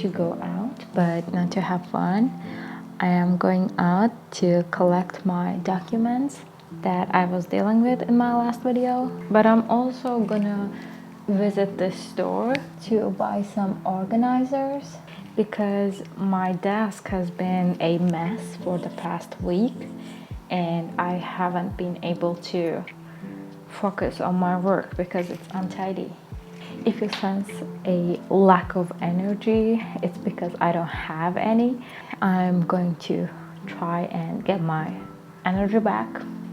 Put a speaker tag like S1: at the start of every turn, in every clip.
S1: to go out, but not to have fun. I am going out to collect my documents that I was dealing with in my last video, but I'm also gonna visit the store to buy some organizers because my desk has been a mess for the past week and I haven't been able to focus on my work because it's untidy. If you sense a lack of energy, it's because I don't have any. I'm going to try and get my energy back.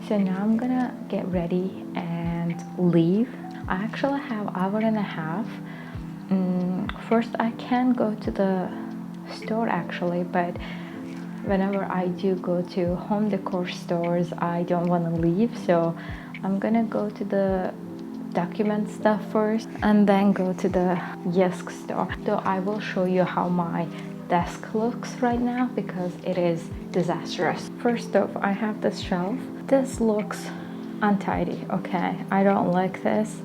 S1: So now I'm gonna get ready and leave. I actually have an hour and a half. First I can go to the store actually, but whenever I do go to home decor stores, I don't want to leave. So I'm gonna go to the document stuff first and then go to the Yesk store. So I will show you how my desk looks right now because it is disastrous. First off, I have this shelf. This looks untidy, okay? I don't like this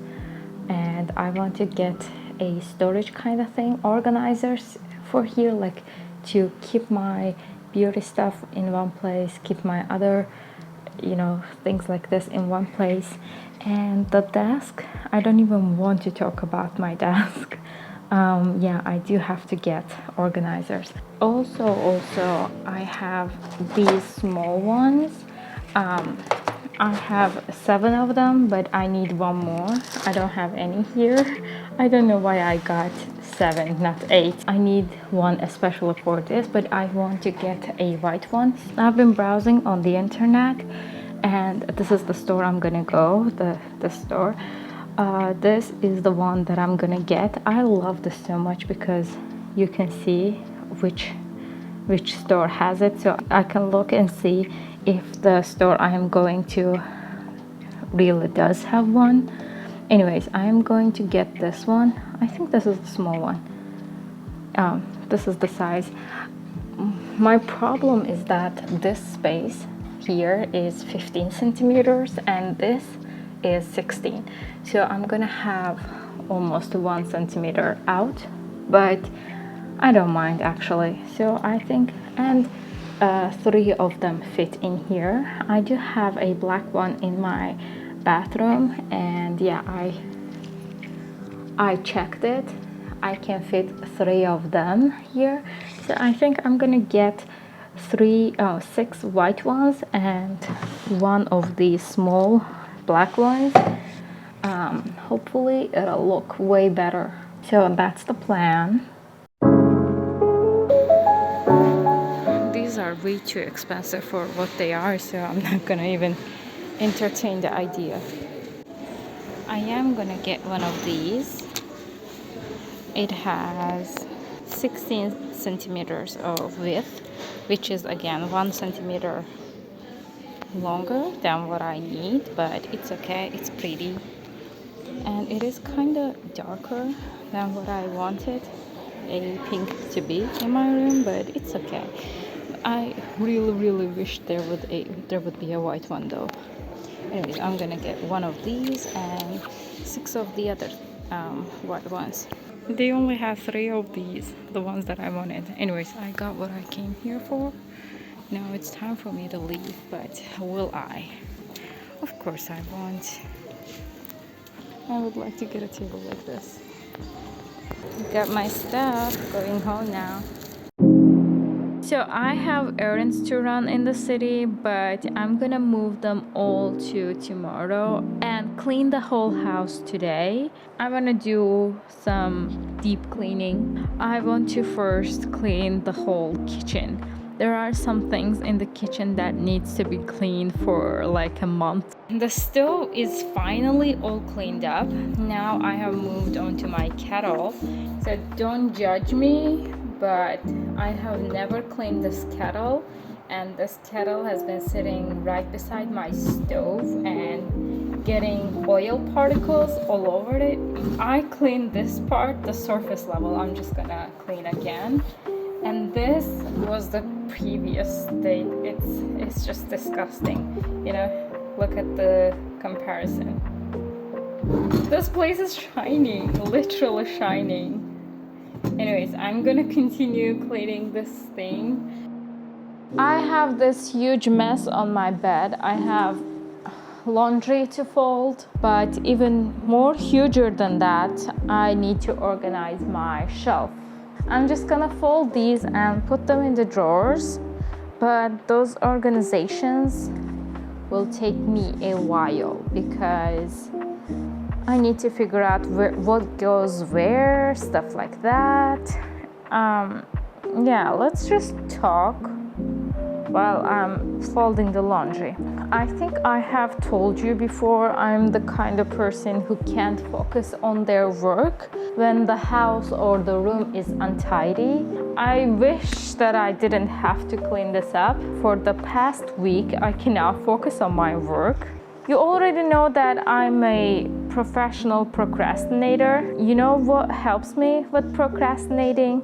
S1: and I want to get a storage kind of thing, organizers for here, like to keep my beauty stuff in one place, keep my other things like this in one place. And the desk, I don't even want to talk about my desk. Yeah, I do have to get organizers. Also I have these small ones. I have 7 of them, but I need one more. I don't have any here. I don't know why I got 7, not 8. I need one especially for this, but I want to get a white one. I've been browsing on the internet and this is the store I'm gonna go, the store. This is the one that I'm gonna get. I love this so much because you can see which store has it, so I can look and see if the store I am going to really does have one. Anyways, I am going to get this one. I think this is the small one. This is the size. My problem is that this space here is 15 centimeters and this is 16. So I'm gonna have almost 1 centimeter out, but I don't mind actually. So I think, and 3 of them fit in here. I do have a black one in my bathroom and yeah, I checked it. I can fit 3 of them here. So I think I'm gonna get 6 white ones and 1 of these small black ones. Hopefully it'll look way better. So that's the plan. These are way too expensive for what they are, so I'm not gonna even entertain the idea. I am gonna get one of these. It has 16 centimeters of width, which is again 1 centimeter longer than what I need, but it's okay, it's pretty. And it is kind of darker than what I wanted a pink to be in my room, but it's okay. I really wish there would be a white one though. Anyways, I'm gonna get 1 of these and 6 of the other white ones. They only have 3 of these, the ones that I wanted. Anyways, I got what I came here for. Now it's time for me to leave, but will I? Of course I won't. I would like to get a table like this. Got my stuff, going home now. So I have errands to run in the city, but I'm gonna move them all to tomorrow and clean the whole house today. I wanna do some deep cleaning. I want to first clean the whole kitchen. There are some things in the kitchen that needs to be cleaned for like a month. The stove is finally all cleaned up. Now I have moved on to my kettle. So don't judge me, but I have never cleaned this kettle, and this kettle has been sitting right beside my stove and getting oil particles all over it. I cleaned this part, the surface level, I'm just gonna clean again. And this was the previous state. It's just disgusting, look at the comparison. This place is shining, literally shining. Anyways, I'm gonna continue cleaning this thing. I have this huge mess on my bed. I have laundry to fold, but even more huger than that, I need to organize my shelf. I'm just gonna fold these and put them in the drawers, but those organizations will take me a while because I need to figure out what goes where, stuff like that. Yeah, let's just talk while I'm folding the laundry. I think I have told you before, I'm the kind of person who can't focus on their work when the house or the room is untidy. I wish that I didn't have to clean this up. For the past week, I can now focus on my work. You already know that I'm a professional procrastinator. You know what helps me with procrastinating?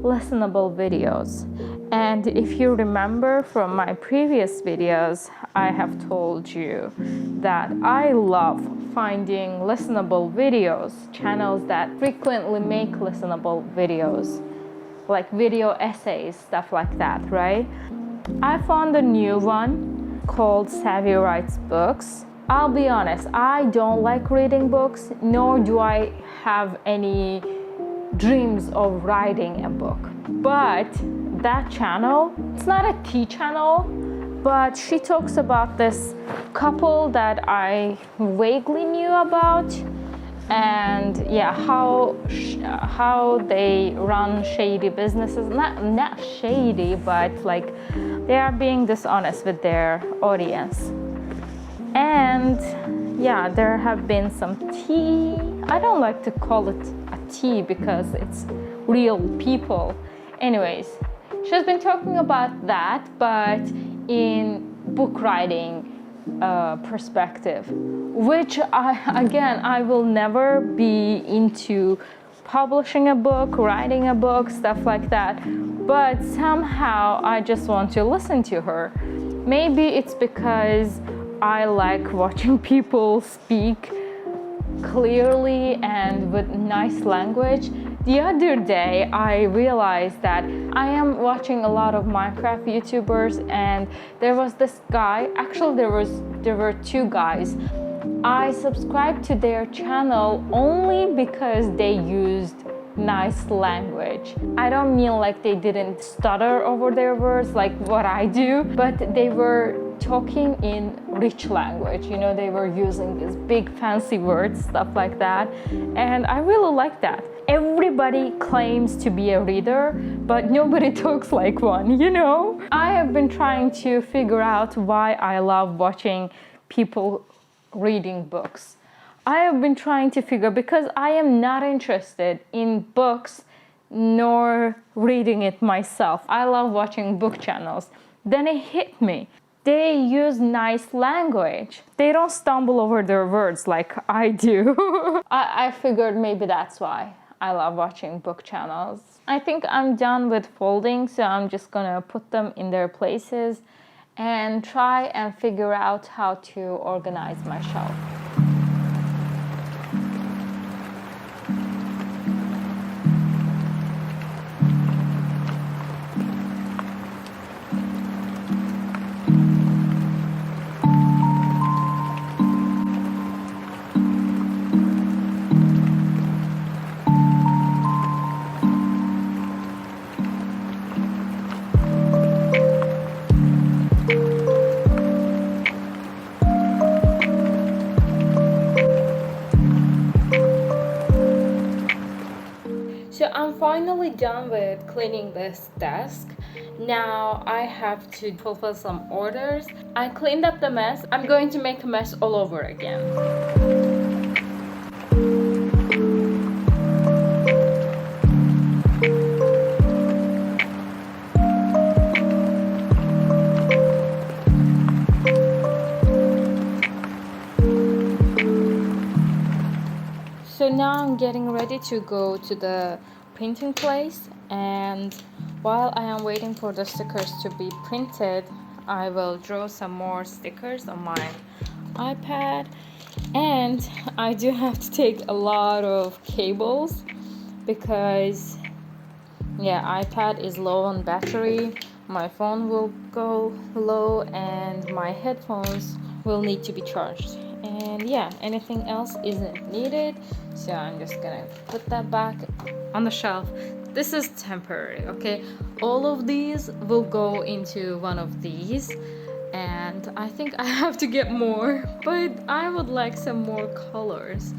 S1: Listenable videos. And if you remember from my previous videos, I have told you that I love finding listenable videos, channels that frequently make listenable videos, like video essays, stuff like that, right? I found a new one called Savvy Writes Books. I'll be honest, I don't like reading books, nor do I have any dreams of writing a book. But that channel, it's not a tea channel, but she talks about this couple that I vaguely knew about, and yeah, how they run shady businesses. Not shady, but like they are being dishonest with their audience. And yeah, there have been some tea. I don't like to call it a tea because it's real people. Anyways, she's been talking about that, but in book writing perspective, which I will never be into publishing a book, writing a book, stuff like that. But somehow I just want to listen to her. Maybe it's because I like watching people speak clearly and with nice language. The other day, I realized that I am watching a lot of Minecraft YouTubers, and there was this guy. Actually, there were two guys. I subscribed to their channel only because they used nice language. I don't mean like they didn't stutter over their words like what I do, but they were talking in rich language. You know, they were using these big fancy words, stuff like that, and I really like that. Everybody claims to be a reader, but nobody talks like one, you know? I have been trying to figure out why I love watching people reading books. I have been trying to figure, because I am not interested in books nor reading it myself. I love watching book channels. Then it hit me. They use nice language. They don't stumble over their words like I do. I figured maybe that's why I love watching book channels. I think I'm done with folding, so I'm just gonna put them in their places and try and figure out how to organize my shelf. So I'm finally done with cleaning this desk. Now I have to fulfill some orders. I cleaned up the mess. I'm going to make a mess all over again. So now I'm getting ready to go to the printing place, and while I am waiting for the stickers to be printed, I will draw some more stickers on my iPad. And I do have to take a lot of cables because Yeah, iPad is low on battery, my phone will go low, and my headphones will need to be charged. And yeah, anything else isn't needed, so I'm just gonna put that back on the shelf. This is temporary, okay? All of these will go into one of these, and I think I have to get more, but I would like some more colors.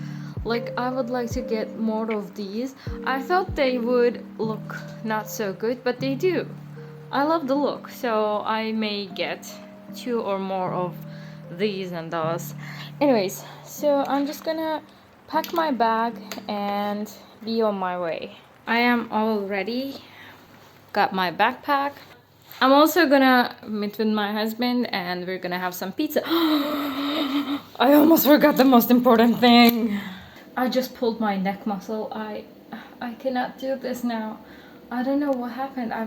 S1: Like, I would like to get more of these. I thought they would look not so good, but they do. I love the look, so I may get 2 or more of these and those. Anyways, so I'm just gonna pack my bag and be on my way. I am all ready. Got my backpack. I'm also gonna meet with my husband and we're gonna have some pizza. I almost forgot the most important thing. I just pulled my neck muscle. I cannot do this now. I don't know what happened. I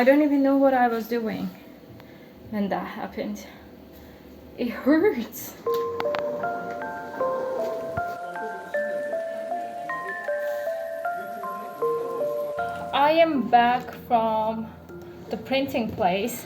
S1: don't even know what I was doing when that happened. It hurts. I am back from the printing place.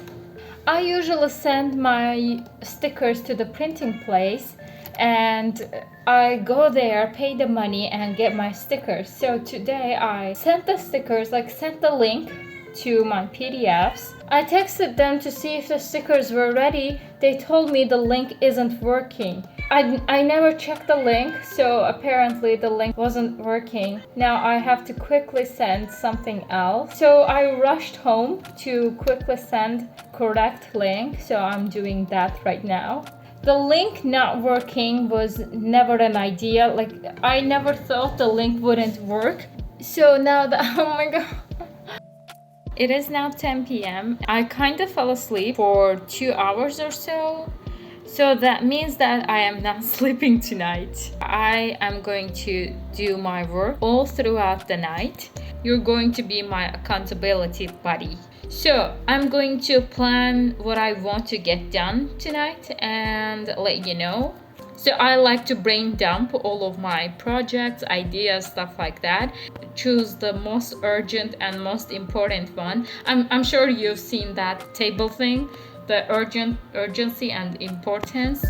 S1: I usually send my stickers to the printing place and I go there, pay the money and get my stickers. So today I sent the stickers, like sent the link to my PDFs. I texted them to see if the stickers were ready. They told me the link isn't working. I never checked the link, so apparently the link wasn't working. Now I have to quickly send something else. So I rushed home to quickly send correct link, so I'm doing that right now. The link not working was never an idea. Like, I never thought the link wouldn't work. So now that, oh my god. It is now 10 p.m. I kind of fell asleep for 2 hours or so. So that means that I am not sleeping tonight. I am going to do my work all throughout the night. You're going to be my accountability buddy. So I'm going to plan what I want to get done tonight and let you know. So I like to brain dump all of my projects, ideas, stuff like that. Choose the most urgent and most important one. I'm sure you've seen that table thing, the urgency and importance.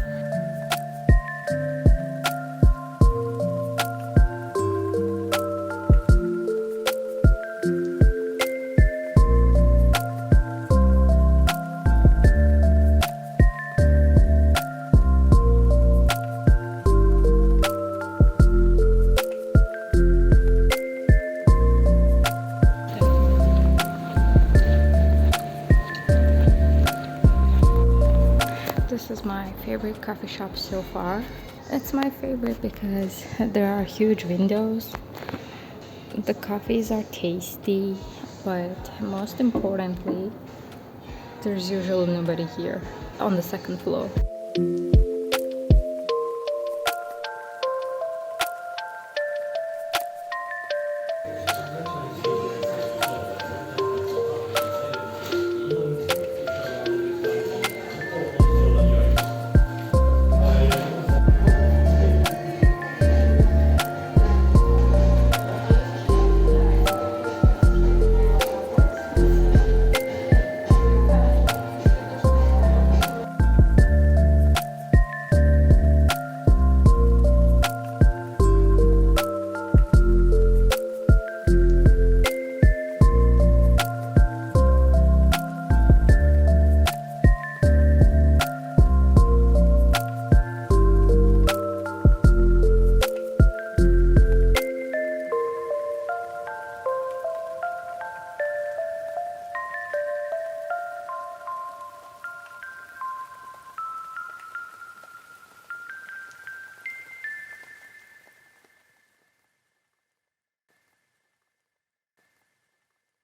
S1: This is my favorite coffee shop so far. It's my favorite because there are huge windows. The coffees are tasty, but most importantly, there's usually nobody here on the second floor.